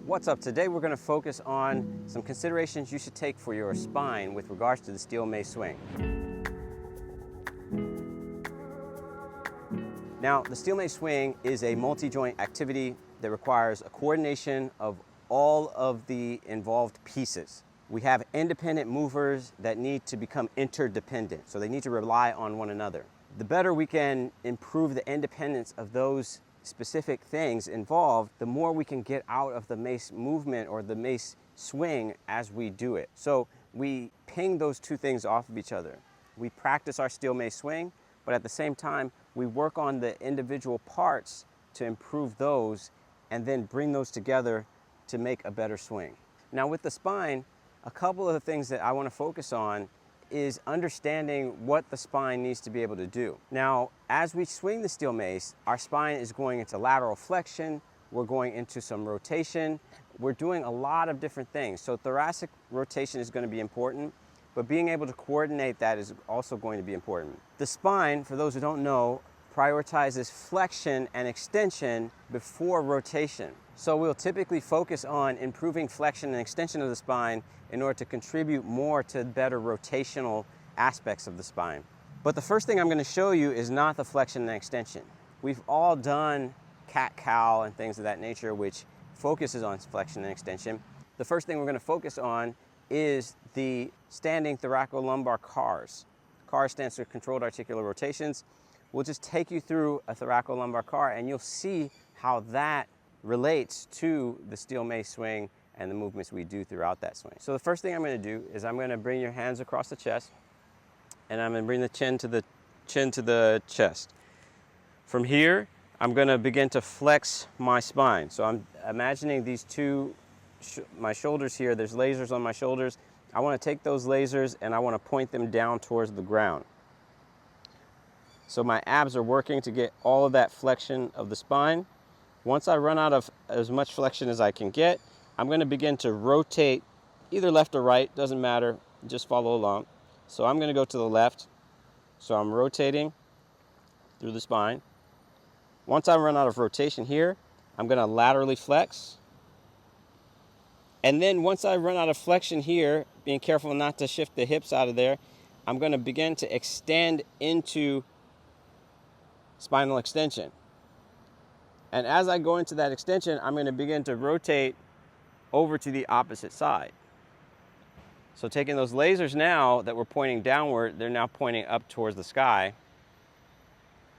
What's up? Today we're going to focus on some considerations you should take for your spine with regards to the Steel Mace swing. Now, the Steel Mace swing is a multi-joint activity that requires a coordination of all of the involved pieces. We have independent movers that need to become interdependent, so they need to rely on one another. The better we can improve the independence of those specific things involved, the more we can get out of the mace movement or the mace swing as we do it. So we ping those two things off of each other. We practice our Steel Mace swing, but at the same time, we work on the individual parts to improve those and then bring those together to make a better swing. Now with the spine, a couple of the things that I want to focus on is understanding what the spine needs to be able to do. Now, as we swing the Steel Mace, our spine is going into lateral flexion, we're going into some rotation, we're doing a lot of different things. So thoracic rotation is going to be important, but being able to coordinate that is also going to be important. The spine, for those who don't know, prioritizes flexion and extension before rotation. So we'll typically focus on improving flexion and extension of the spine in order to contribute more to better rotational aspects of the spine. But the first thing I'm going to show you is not the flexion and extension. We've all done cat-cow and things of that nature, which focuses on flexion and extension. The first thing we're going to focus on is the standing thoracolumbar CARs. CAR stands for controlled articular rotations. We'll just take you through a thoracolumbar CAR and you'll see how that relates to the Steel Mace swing and the movements we do throughout that swing. So the first thing I'm going to do is I'm going to bring your hands across the chest and I'm going to bring the chin to the chest. From here, I'm going to begin to flex my spine. So I'm imagining these my shoulders here, there's lasers on my shoulders. I want to take those lasers and I want to point them down towards the ground. So my abs are working to get all of that flexion of the spine. Once I run out of as much flexion as I can get, I'm going to begin to rotate either left or right, doesn't matter, just follow along. So I'm going to go to the left. So I'm rotating through the spine. Once I run out of rotation here, I'm going to laterally flex. And then once I run out of flexion here, being careful not to shift the hips out of there, I'm going to begin to extend into spinal extension. And as I go into that extension, I'm going to begin to rotate over to the opposite side. So taking those lasers now that were pointing downward, they're now pointing up towards the sky.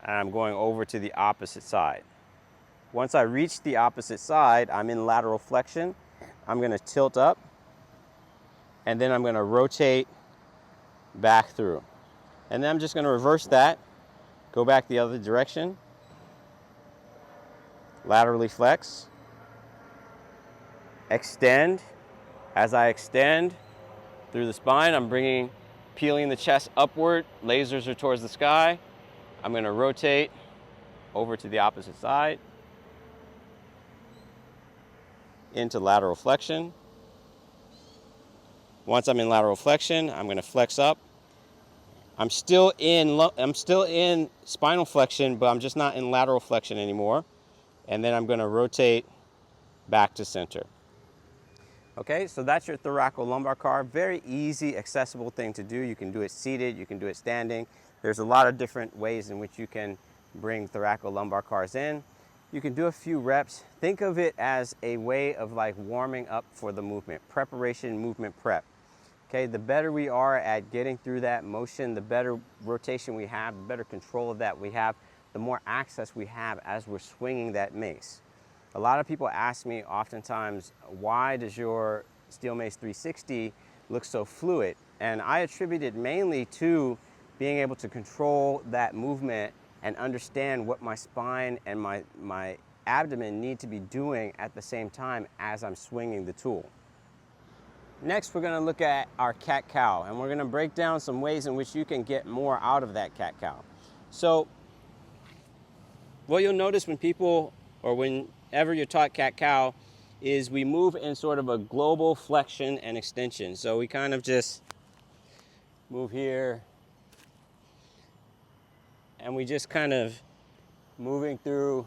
And I'm going over to the opposite side. Once I reach the opposite side, I'm in lateral flexion. I'm going to tilt up. And then I'm going to rotate back through. And then I'm just going to reverse that. Go back the other direction. Laterally flex. Extend. As I extend through the spine, I'm peeling the chest upward. Lasers are towards the sky. I'm going to rotate over to the opposite side. Into lateral flexion. Once I'm in lateral flexion, I'm going to flex up. I'm still in spinal flexion, but I'm just not in lateral flexion anymore. And then I'm going to rotate back to center. Okay, so that's your thoracolumbar CAR. Very easy, accessible thing to do. You can do it seated, you can do it standing. There's a lot of different ways in which you can bring thoracolumbar CARs in. You can do a few reps. Think of it as a way of like warming up for the movement. Preparation, movement prep. Okay, the better we are at getting through that motion, the better rotation we have, the better control of that we have, the more access we have as we're swinging that mace. A lot of people ask me oftentimes, why does your Steel Mace 360 look so fluid? And I attribute it mainly to being able to control that movement and understand what my spine and my abdomen need to be doing at the same time as I'm swinging the tool. Next, we're going to look at our cat-cow, and we're going to break down some ways in which you can get more out of that cat-cow. So what you'll notice when people, or whenever you're taught cat-cow, is we move in sort of a global flexion and extension. So we kind of just move here, and we just kind of moving through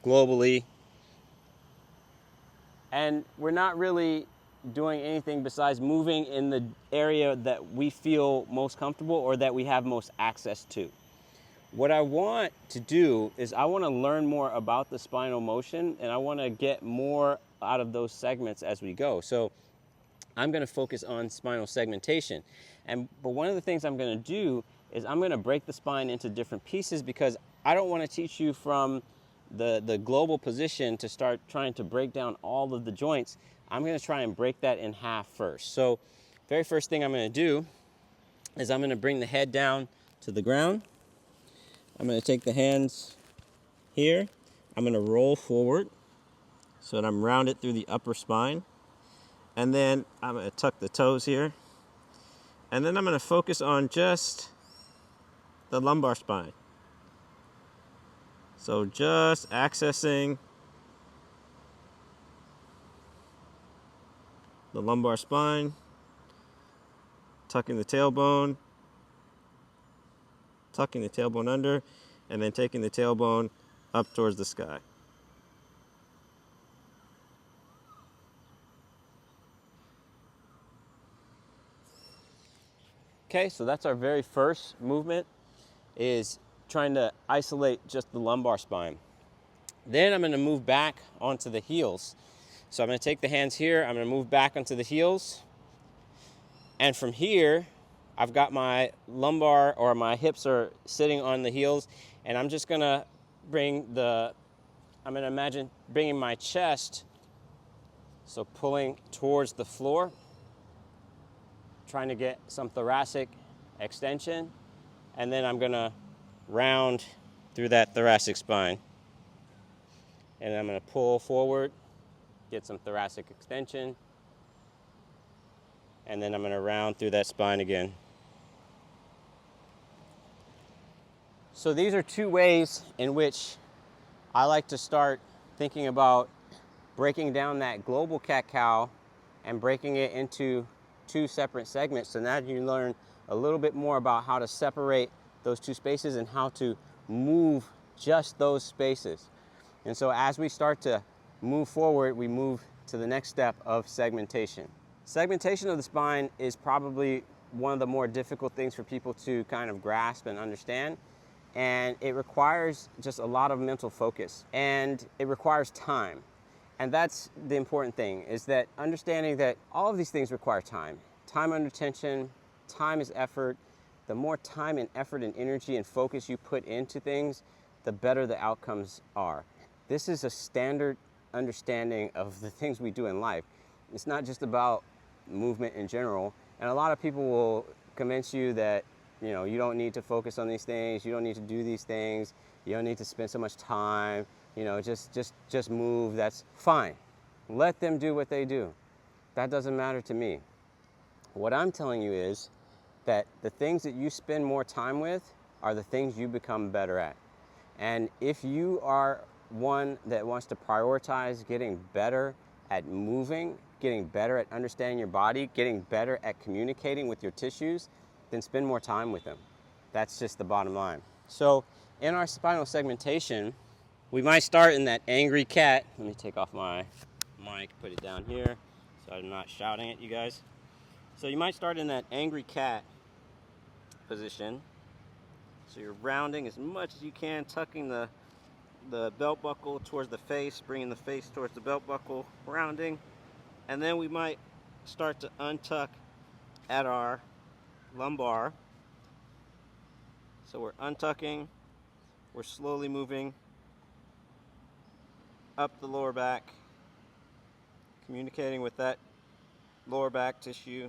globally. And we're not really doing anything besides moving in the area that we feel most comfortable or that we have most access to. What I want to do is I want to learn more about the spinal motion, and I want to get more out of those segments as we go. So I'm going to focus on spinal segmentation. But one of the things I'm going to do is I'm going to break the spine into different pieces, because I don't want to teach you from the global position to start trying to break down all of the joints. I'm going to try and break that in half first. So very first thing I'm going to do is I'm going to bring the head down to the ground. I'm going to take the hands here. I'm going to roll forward so that I'm rounded through the upper spine. And then I'm going to tuck the toes here. And then I'm going to focus on just the lumbar spine. So just accessing the lumbar spine, tucking the tailbone under, and then taking the tailbone up towards the sky. Okay, so that's our very first movement, is trying to isolate just the lumbar spine. Then I'm going to move back onto the heels. So I'm going to take the hands here, I'm going to move back onto the heels. And from here, I've got my lumbar, or my hips are sitting on the heels, and I'm just going to I'm going to imagine bringing my chest, so pulling towards the floor, trying to get some thoracic extension, and then I'm going to round through that thoracic spine. And I'm going to pull forward, get some thoracic extension, and then I'm going to round through that spine again. So these are two ways in which I like to start thinking about breaking down that global cat-cow and breaking it into two separate segments. So now you learn a little bit more about how to separate those two spaces and how to move just those spaces. And so as we start to move forward, we move to the next step of segmentation. Segmentation of the spine is probably one of the more difficult things for people to kind of grasp and understand. And it requires just a lot of mental focus, and it requires time. And that's the important thing, is that understanding that all of these things require time. Time under tension, time is effort. The more time and effort and energy and focus you put into things, the better the outcomes are. This is a standard understanding of the things we do in life. It's not just about movement in general. And a lot of people will convince you that you don't need to focus on these things, you don't need to do these things, you don't need to spend so much time, just move, that's fine. Let them do what they do. That doesn't matter to me. What I'm telling you is that the things that you spend more time with are the things you become better at. And if you are one that wants to prioritize getting better at moving, getting better at understanding your body, getting better at communicating with your tissues, then spend more time with them. That's just the bottom line. So in our spinal segmentation, we might start in that angry cat. Let me take off my mic, put it down here so I'm not shouting at you guys. So you might start in that angry cat position. So you're rounding as much as you can, tucking the belt buckle towards the face, bringing the face towards the belt buckle, rounding. And then we might start to untuck at our lumbar. So we're untucking, we're slowly moving up the lower back, communicating with that lower back tissue,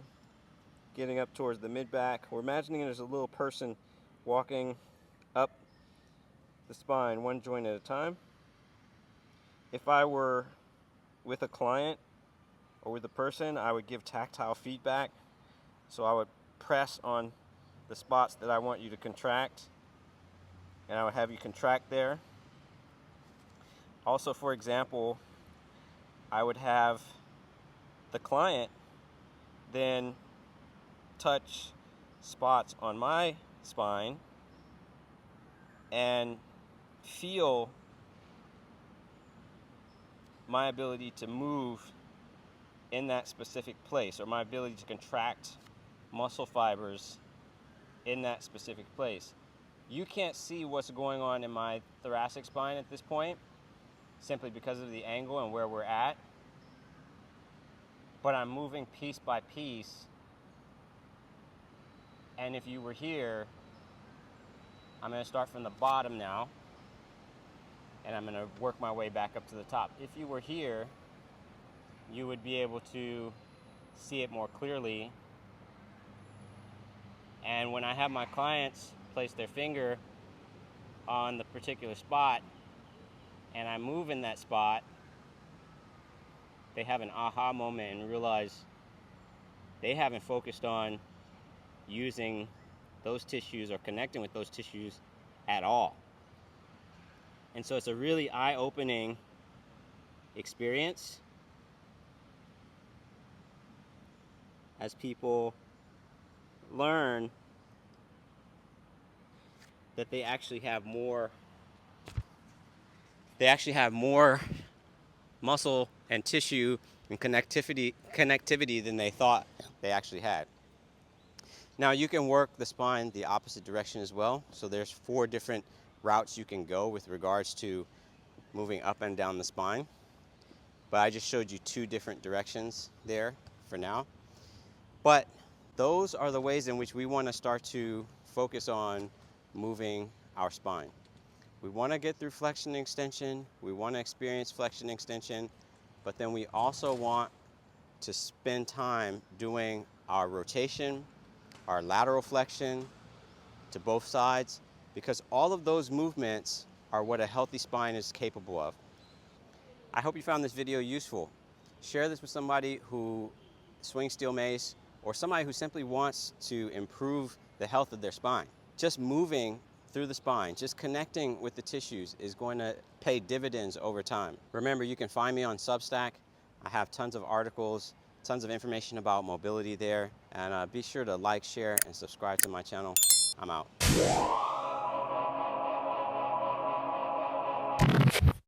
getting up towards the mid back. We're imagining there's a little person walking up the spine, one joint at a time. If I were with a client or with a person, I would give tactile feedback. So I would press on the spots that I want you to contract, and I would have you contract there. Also, for example, I would have the client then touch spots on my spine and feel my ability to move in that specific place, or my ability to contract muscle fibers in that specific place. You can't see what's going on in my thoracic spine at this point, simply because of the angle and where we're at. But I'm moving piece by piece. And if you were here, I'm going to start from the bottom now, and I'm going to work my way back up to the top. If you were here, you would be able to see it more clearly. And when I have my clients place their finger on the particular spot and I move in that spot, they have an aha moment and realize they haven't focused on using those tissues or connecting with those tissues at all. And so it's a really eye-opening experience as people learn that they actually have more muscle and tissue and connectivity than they thought they actually had. Now you can work the spine the opposite direction as well. So there's 4 different routes you can go with regards to moving up and down the spine. But I just showed you 2 different directions there for now. But those are the ways in which we want to start to focus on moving our spine. We want to get through flexion and extension. We want to experience flexion and extension. But then we also want to spend time doing our rotation, our lateral flexion to both sides, because all of those movements are what a healthy spine is capable of. I hope you found this video useful. Share this with somebody who swings steel mace, or somebody who simply wants to improve the health of their spine. Just moving through the spine, just connecting with the tissues is going to pay dividends over time. Remember, you can find me on Substack. I have tons of articles, tons of information about mobility there. And be sure to like, share, and subscribe to my channel. I'm out.